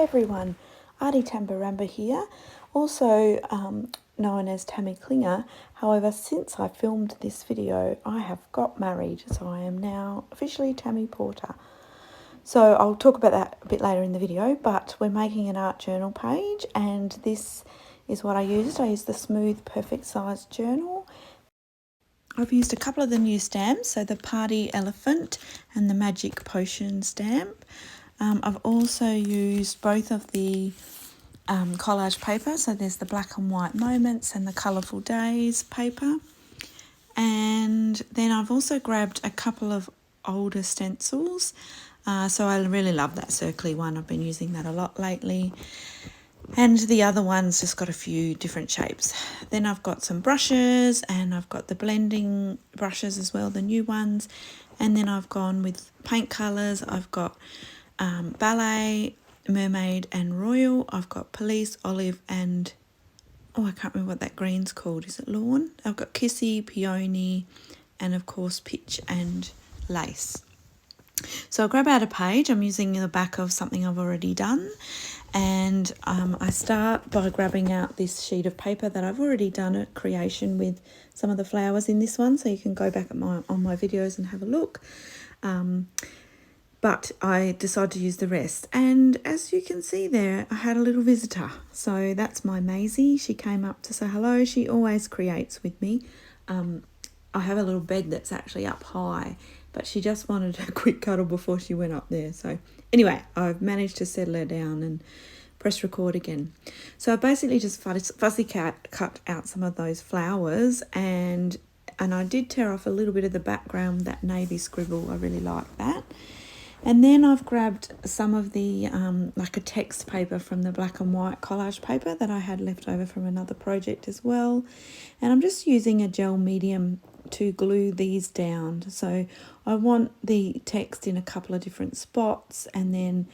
Hi everyone, Artie Tambaramba here, also known as Tammy Klinger. However, since I filmed this video, I have got married, so I am now officially Tammy Porter. So I'll talk about that a bit later in the video, but we're making an art journal page, and this is what I used. I used the Smooth Perfect Size Journal. I've used a couple of the new stamps, so the Party Elephant and the Magic Potion stamp. I've also used both of the collage paper, so there's the black and white moments and the colourful days paper. And then I've also grabbed a couple of older stencils. So I really love that circly one. I've been using that a lot lately. And the other one's just got a few different shapes. Then I've got some brushes, and I've got the blending brushes as well, the new ones. And then I've gone with paint colours. I've got Ballet, Mermaid and Royal. I've got Police, Olive and, I can't remember what that green's called. Is it Lawn? I've got Kissy, Peony and of course Pitch and Lace. So I'll grab out a page. I'm using the back of something I've already done. And I start by grabbing out this sheet of paper that I've already done a creation with some of the flowers in this one. So you can go back on my videos and have a look. But I decided to use the rest. And as you can see there, I had a little visitor. So that's my Maisie. She came up to say hello. She always creates with me. I have a little bed that's actually up high, but she just wanted a quick cuddle before she went up there. So anyway, I've managed to settle her down and press record again. So I basically just fussy cut out some of those flowers, and I did tear off a little bit of the background, that navy scribble. I really like that. And then I've grabbed some of the, like a text paper from the black and white collage paper that I had left over from another project as well. And I'm just using a gel medium to glue these down. So I want the text in a couple of different spots, and then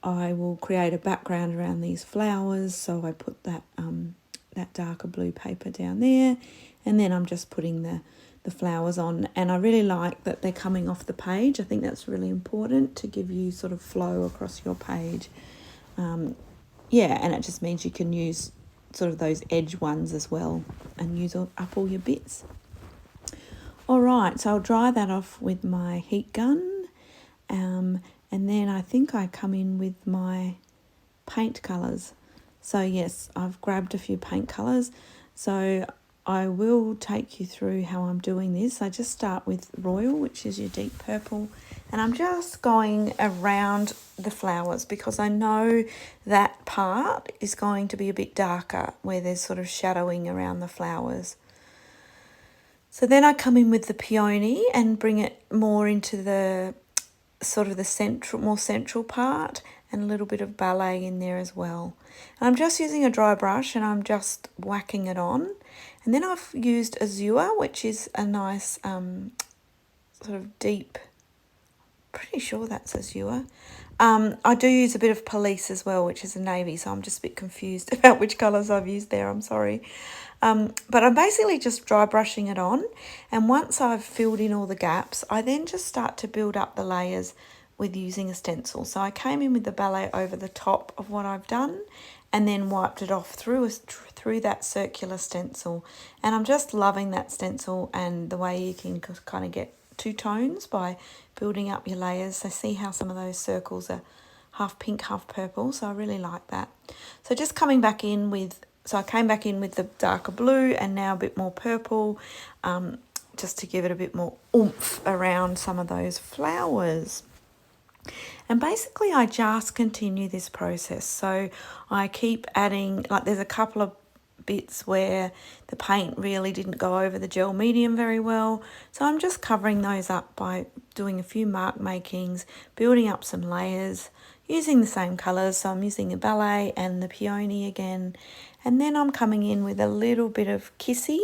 I will create a background around these flowers. So I put that, that darker blue paper down there, and then I'm just putting the flowers on, and I really like that they're coming off the page. I think that's really important to give you sort of flow across your page. Yeah, and it just means you can use sort of those edge ones as well and use up all your bits. All right, so I'll dry that off with my heat gun, and then I think I come in with my paint colours. So yes, I've grabbed a few paint colours. So I will take you through how I'm doing this. I just start with Royal, which is your deep purple, and I'm just going around the flowers because I know that part is going to be a bit darker where there's sort of shadowing around the flowers. So then I come in with the Peony and bring it more into the sort of the more central part, and a little bit of Ballet in there as well. And I'm just using a dry brush and I'm just whacking it on. And then I've used Azure, which is a nice sort of deep, pretty sure that's Azure. I do use a bit of Police as well, which is a navy, so I'm just a bit confused about which colours I've used there, I'm sorry. But I'm basically just dry brushing it on, and once I've filled in all the gaps, I then just start to build up the layers with using a stencil. So I came in with the Ballet over the top of what I've done, and then wiped it off through that circular stencil. And I'm just loving that stencil and the way you can kind of get two tones by building up your layers. So see how some of those circles are half pink, half purple. So I really like that. So just coming back in with, so I came back in with the darker blue and now a bit more purple, just to give it a bit more oomph around some of those flowers. And basically I just continue this process. So I keep adding, like there's a couple of bits where the paint really didn't go over the gel medium very well. So I'm just covering those up by doing a few mark makings, building up some layers, using the same colours. So I'm using the Ballet and the Peony again. And then I'm coming in with a little bit of Kissy.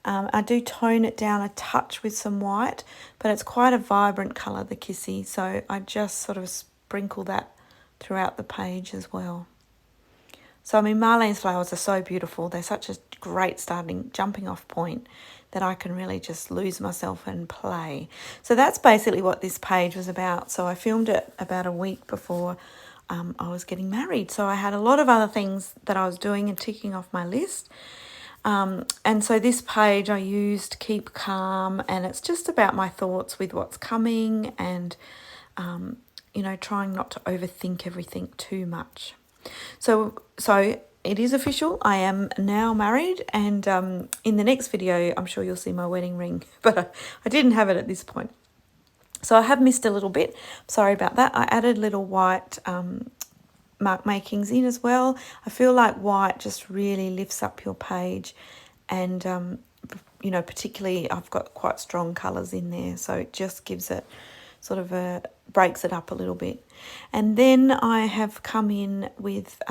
I do tone it down a touch with some white, but it's quite a vibrant colour, the Kissy, so I just sort of sprinkle that throughout the page as well. So I mean, Marlene's flowers are so beautiful. They're such a great jumping off point that I can really just lose myself and play. So that's basically what this page was about. So I filmed it about a week before I was getting married. So I had a lot of other things that I was doing and ticking off my list. And so this page I used Keep Calm, and it's just about my thoughts with what's coming and, you know, trying not to overthink everything too much. So it is official. I am now married, and in the next video, I'm sure you'll see my wedding ring, but I didn't have it at this point. So I have missed a little bit. Sorry about that. I added little white mark makings in as well. I feel like white just really lifts up your page, and you know, particularly I've got quite strong colours in there, so it just gives it sort of breaks it up a little bit. And then I have come in with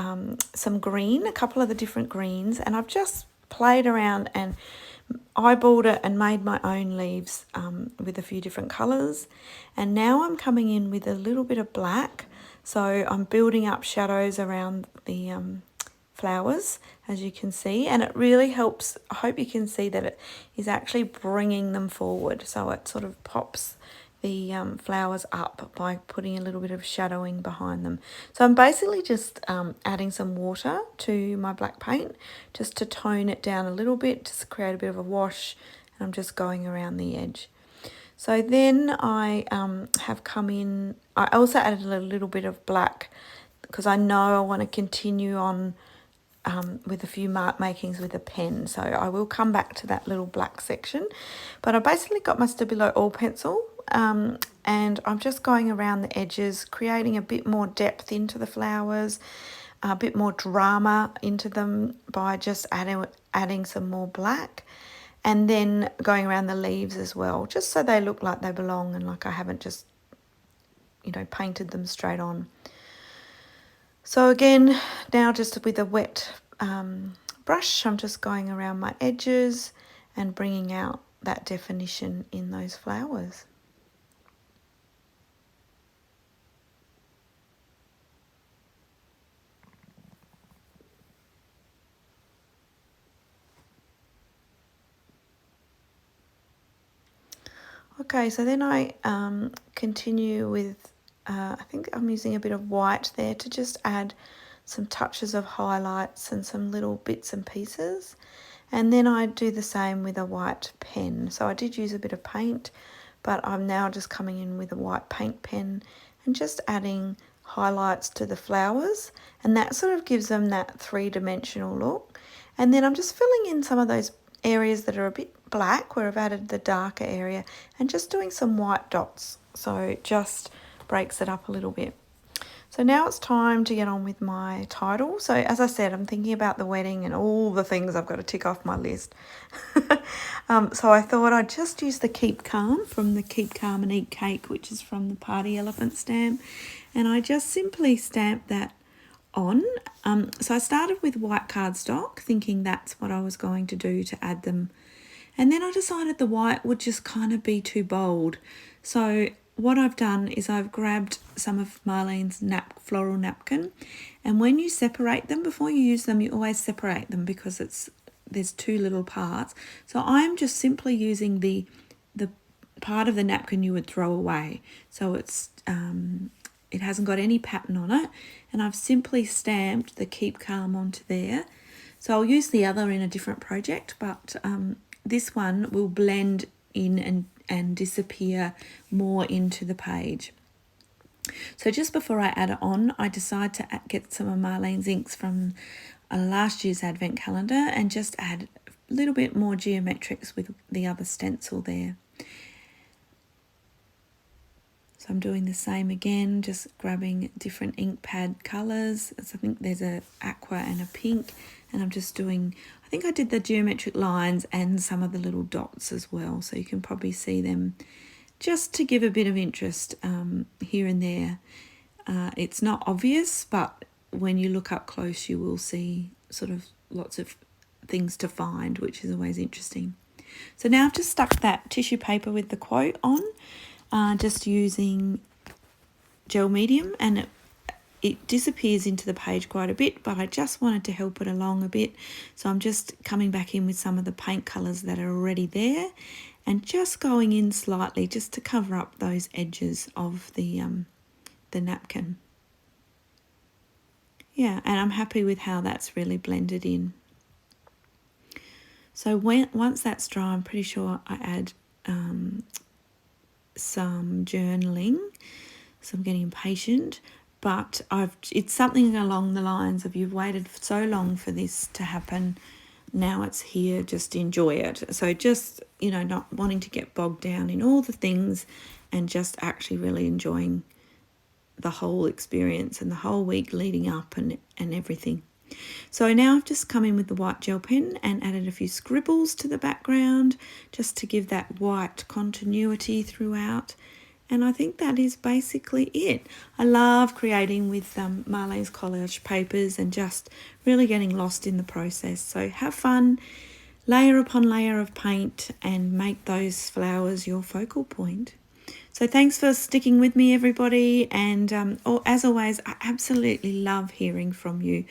some green, a couple of the different greens, and I've just played around and eyeballed it and made my own leaves with a few different colours. And now I'm coming in with a little bit of black, so I'm building up shadows around the flowers, as you can see, and it really helps. I hope you can see that it is actually bringing them forward, so it sort of pops the flowers up by putting a little bit of shadowing behind them. So I'm basically just adding some water to my black paint just to tone it down a little bit, just to create a bit of a wash, and I'm just going around the edge. So then I have come in, I also added a little bit of black because I know I want to continue on with a few mark makings with a pen, so I will come back to that little black section. But I basically got my Stabilo All pencil, and I'm just going around the edges, creating a bit more depth into the flowers, a bit more drama into them by just adding some more black, and then going around the leaves as well, just so they look like they belong and like I haven't just, you know, painted them straight on. So again, now just with a wet brush, I'm just going around my edges and bringing out that definition in those flowers. Okay, so then I continue with, I think I'm using a bit of white there to just add some touches of highlights and some little bits and pieces. And then I do the same with a white pen. So I did use a bit of paint, but I'm now just coming in with a white paint pen and just adding highlights to the flowers. And that sort of gives them that three-dimensional look. And then I'm just filling in some of those areas that are a bit black where I've added the darker area and just doing some white dots, so it just breaks it up a little bit. So now it's time to get on with my title. So as I said, I'm thinking about the wedding and all the things I've got to tick off my list. So I thought I'd just use the Keep Calm from the Keep Calm and Eat Cake, which is from the Party Elephant stamp, and I just simply stamped that on. So I started with white cardstock, thinking that's what I was going to do to add them. And then I decided the white would just kind of be too bold. So what I've done is I've grabbed some of Marlene's floral napkin, and when you separate them, before you use them, you always separate them because there's two little parts. So I'm just simply using the part of the napkin you would throw away. So it's it hasn't got any pattern on it, and I've simply stamped the Keep Calm onto there. So I'll use the other in a different project, but this one will blend in and disappear more into the page. So just before I add it on, I decide to get some of Marlene's inks from last year's advent calendar and just add a little bit more geometrics with the other stencil there. So I'm doing the same again, just grabbing different ink pad colours. So I think there's a aqua and a pink, and I'm just doing, I think I did the geometric lines and some of the little dots as well, so you can probably see them just to give a bit of interest here and there. It's not obvious, but when you look up close you will see sort of lots of things to find, which is always interesting. So now I've just stuck that tissue paper with the quote on, just using gel medium, and it disappears into the page quite a bit, but I just wanted to help it along a bit. So I'm just coming back in with some of the paint colours that are already there and just going in slightly just to cover up those edges of the napkin. Yeah, and I'm happy with how that's really blended in. So once that's dry, I'm pretty sure I add some journaling. So I'm getting impatient, but it's something along the lines of, you've waited so long for this to happen, now it's here, just enjoy it. So just, not wanting to get bogged down in all the things, and just actually really enjoying the whole experience and the whole week leading up and everything. So now I've just come in with the white gel pen and added a few scribbles to the background just to give that white continuity throughout. And I think that is basically it. I love creating with Marley's collage papers and just really getting lost in the process. So have fun, layer upon layer of paint, and make those flowers your focal point. So thanks for sticking with me, everybody. And as always, I absolutely love hearing from you.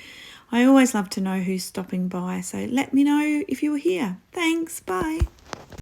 I always love to know who's stopping by. So let me know if you were here. Thanks. Bye.